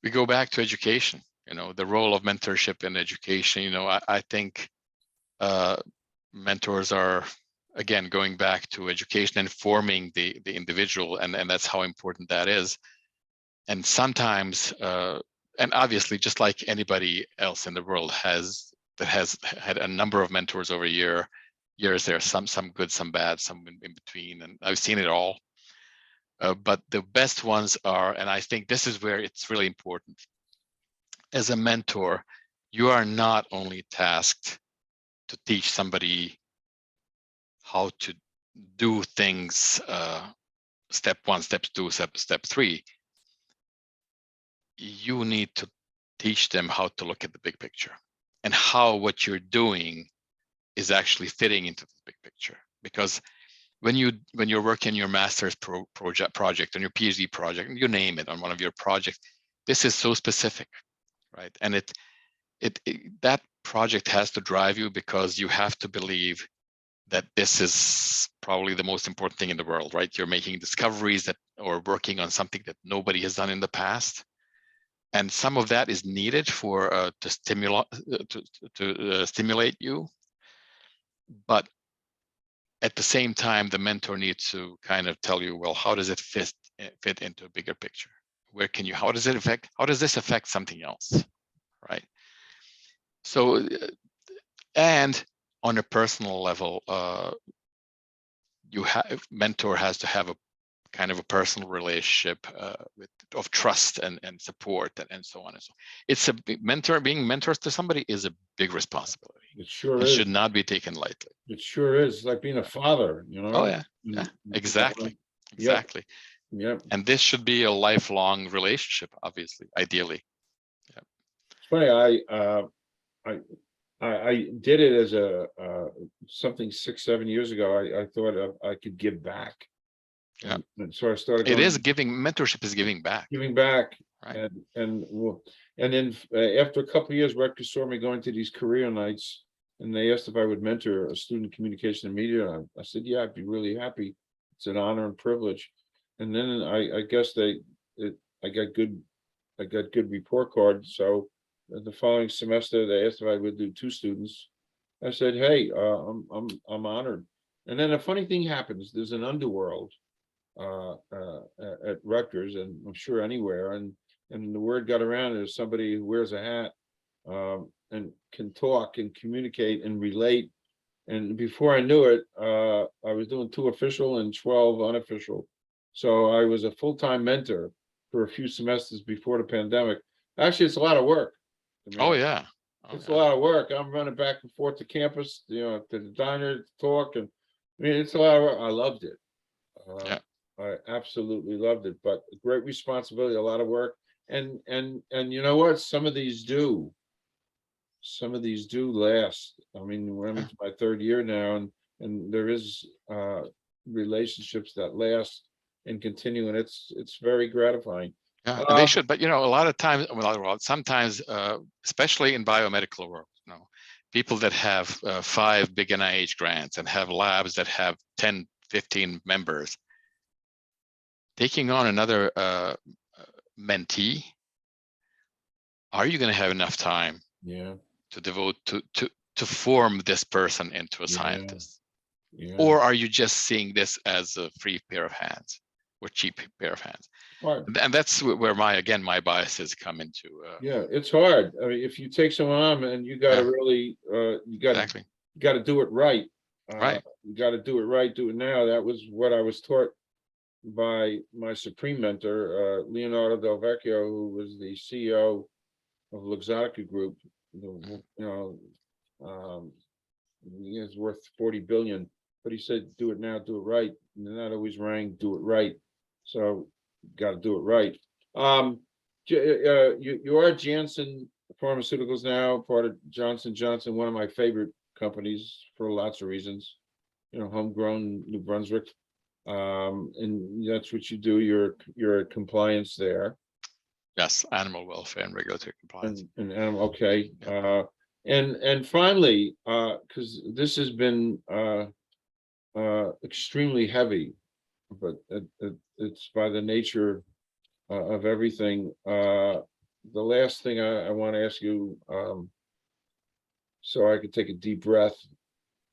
we go back to education, you know, the role of mentorship in education. You know, I think mentors are, again, going back to education and forming the individual, and that's how important that is. And sometimes, and obviously, just like anybody else in the world has had a number of mentors over years, there's some good, some bad, some in between, and I've seen it all. But the best ones are, and I think this is where it's really important. As a mentor, you are not only tasked to teach somebody how to do things, step 1, step 2, step 3. You need to teach them how to look at the big picture and how what you're doing is actually fitting into the big picture. Because when you're working your master's project on your PhD project, you name it, on one of your projects, this is so specific, right? And that project has to drive you, because you have to believe that this is probably the most important thing in the world, right? You're making discoveries that, or working on something that nobody has done in the past, and some of that is needed for to stimulate you. But at the same time, the mentor needs to kind of tell you, well, how does it fit into a bigger picture? Where can you? How does this affect something else, right? So, and on a personal level, mentor has to have a kind of a personal relationship of trust and support and so on and so on. It's a big being mentors to somebody is a big responsibility. It sure It is. should not be taken lightly. It sure is. It's like being a father, you know? Oh yeah, exactly. Yep. Yep. And this should be a lifelong relationship, obviously, ideally. Yeah. It's funny, I did it as a something 6-7 years ago. I thought I could give back. Yeah. And so I started. It is giving. Mentorship is giving back. Giving back, right. and then after a couple of years, Rutgers saw me going to these career nights, and they asked if I would mentor a student in communication and media. I said, yeah, I'd be really happy. It's an honor and privilege. And then I guess I got good report cards. So the following semester, they asked if I would do 2 students. I said, hey, I'm honored. And then a funny thing happens. There's an underworld at Rutgers, and I'm sure anywhere, and the word got around as somebody who wears a hat and can talk and communicate and relate. And before I knew it, I was doing 2 official and 12 unofficial. So I was a full-time mentor for a few semesters before the pandemic. Actually, it's a lot of work. Oh yeah. It's a lot of work. I'm running back and forth to campus, to the diner to talk, and I mean, it's a lot of work. I loved it. Yeah. I absolutely loved it, but great responsibility, a lot of work, and you know what? Some of these do last. I mean, we're into my 3rd year now, and there is relationships that last and continue, and it's very gratifying. Yeah, and they should, but a lot of times, well, sometimes, especially in biomedical work, people that have 5 big NIH grants and have labs that have 10, 15 members, taking on another mentee, are you going to have enough time to devote to form this person into a scientist? Or are you just seeing this as a free pair of hands or cheap pair of hands? Right. And that's where my biases come into. Yeah, it's hard. I mean, if you take someone on, and you got to really, you got to do it right. Right. You got to do it right. Do it now. That was what I was taught by my supreme mentor, Leonardo Del Vecchio, who was the CEO of Luxottica Group. He is worth 40 billion, but he said, "Do it now, do it right." And that always rang, "Do it right." So, got to do it right. You are Janssen Pharmaceuticals now, part of Johnson & Johnson, one of my favorite companies for lots of reasons. Homegrown, New Brunswick. And that's what you do. You're compliance there. Yes, animal welfare and regulatory compliance. And animal, okay. And finally, because this has been extremely heavy, but it's by the nature of everything. The last thing I want to ask you, so I could take a deep breath,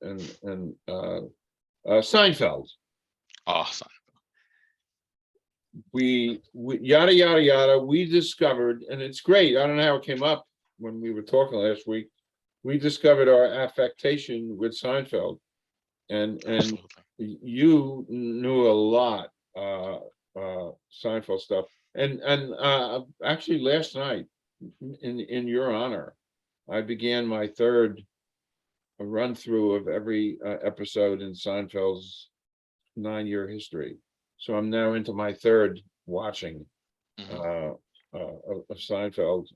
and Seinfeld. Awesome. We yada yada yada. We discovered, and it's great. I don't know how it came up when we were talking last week. We discovered our affectation with Seinfeld, and you knew a lot Seinfeld stuff, and actually last night, in your honor, I began my 3rd run through of every episode in Seinfeld's 9-year history. So I'm now into my 3rd watching of Seinfeld.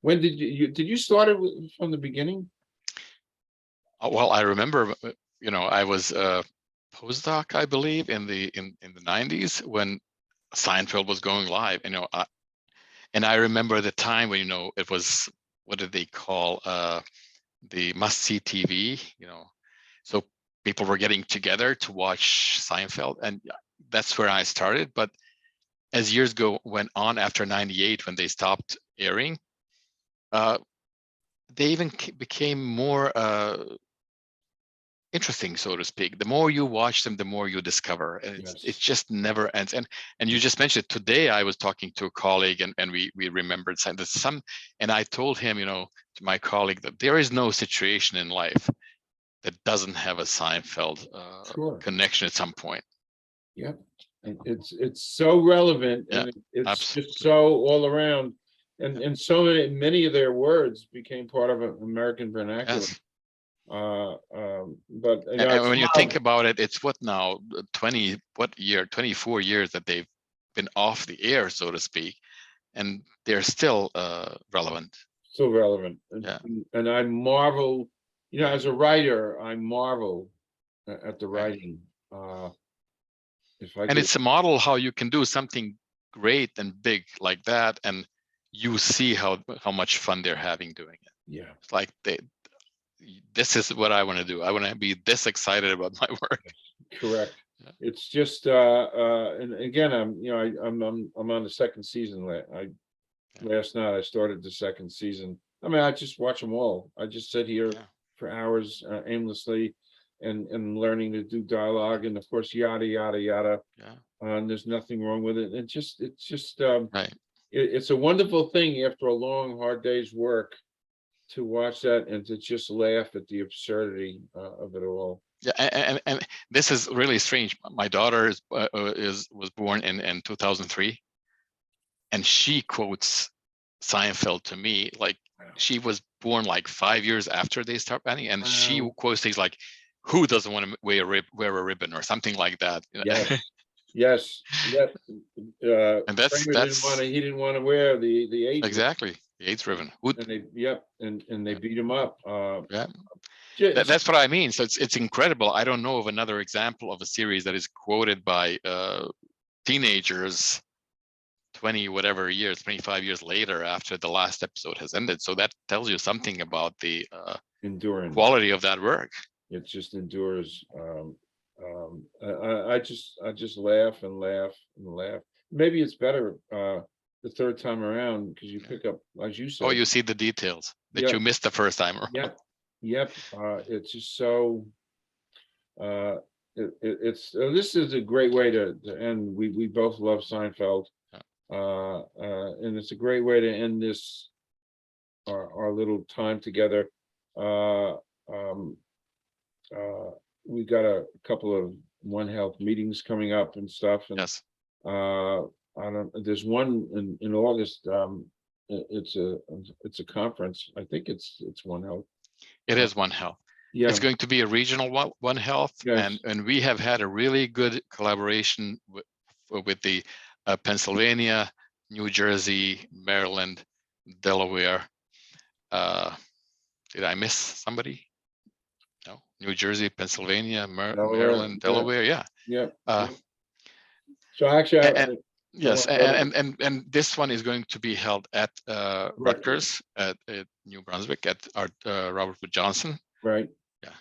When did you start it from the beginning? Well, I remember, I was postdoc, I believe, in the 90s when Seinfeld was going live. And I remember the time when it was, what did they call the must-see TV? So people were getting together to watch Seinfeld, and that's where I started. But as years went on, after '98, when they stopped airing, they even became more interesting, so to speak. The more you watch them, the more you discover, and it just never ends. And you just mentioned today, I was talking to a colleague, and we remembered and I told him, to my colleague, that there is no situation in life that doesn't have a Seinfeld connection at some point. Yep. And it's so relevant, and it's absolutely. just so all around, and so many of their words became part of American vernacular. Yes. But and when you think about it, it's what now 24 years that they've been off the air, so to speak, and they're still relevant. Still relevant. And I marvel, as a writer, I marvel at the writing. It's a model how you can do something great and big like that, and you see how much fun they're having doing it. Yeah, it's like this is what I want to do. I want to be this excited about my work. Correct. It's just and again, I'm on the second season. Last night I started the second season. I mean, I just watch them all. I just sit here for hours aimlessly and learning to do dialogue, and of course yada yada yada. And there's nothing wrong with it. It's just it's a wonderful thing after a long, hard day's work to watch that and to just laugh at the absurdity of it all. Yeah, and this is really strange. My daughter was born in 2003, and she quotes Seinfeld to me like she was born like 5 years after they start banning, and she quotes things like, "Who doesn't want to wear a ribbon?" or something like that. Yes. And that's he didn't want to wear the AIDS. Exactly, the AIDS ribbon. And they beat him up. That's what I mean. So it's incredible. I don't know of another example of a series that is quoted by teenagers 25 years later after the last episode has ended. So that tells you something about the endurance quality of that work. It just endures. I just laugh and laugh and laugh. Maybe it's better the third time around, because you pick up, as you said. Oh, you see the details that you missed the first time around. Yep. It's just so. This is a great way to end. We both love Seinfeld, and it's a great way to end this our little time together. We got a couple of One Health meetings coming up and stuff. And yes. There's one in August. It's a conference. I think it's One Health. It is One Health. Yeah. It's going to be a regional One Health, yes. and we have had a really good collaboration with the Pennsylvania, New Jersey, Maryland, Delaware. Did I miss somebody? No, New Jersey, Pennsylvania, Maryland, Delaware. Yeah. So actually, yes, and this one is going to be held at Rutgers at New Brunswick at our Robert Wood Johnson. Right. Yeah.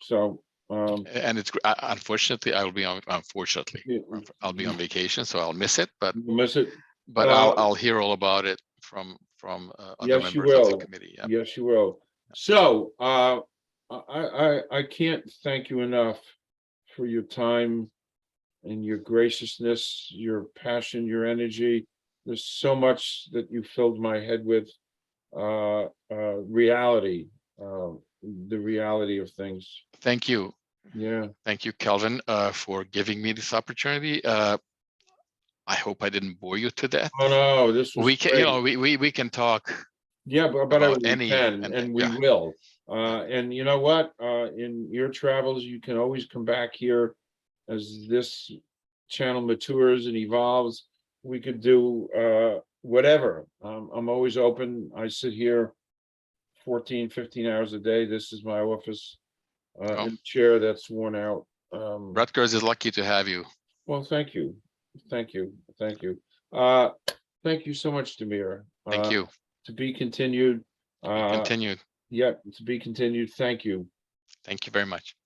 So. And it's unfortunately I'll be on vacation, so I'll miss it. But But I'll hear all about it from other members of the committee. Yeah. Yes, you will. So I can't thank you enough for your time and your graciousness, your passion, your energy. There's so much that you filled my head with. Reality, the reality of things. Thank you. Yeah. Thank you, Kelvin, for giving me this opportunity. I hope I didn't bore you to death. Oh no, this was great. We can talk. Yeah, but we will. And you know what? In your travels, you can always come back here as this channel matures and evolves. We could do whatever. I'm always open. I sit here 14, 15 hours a day. This is my office in a chair that's worn out. Rutgers is lucky to have you. Well, thank you. Thank you. Thank you so much, Damir. Thank you. To be continued. We continue. Yeah, to be continued. Thank you. Thank you very much.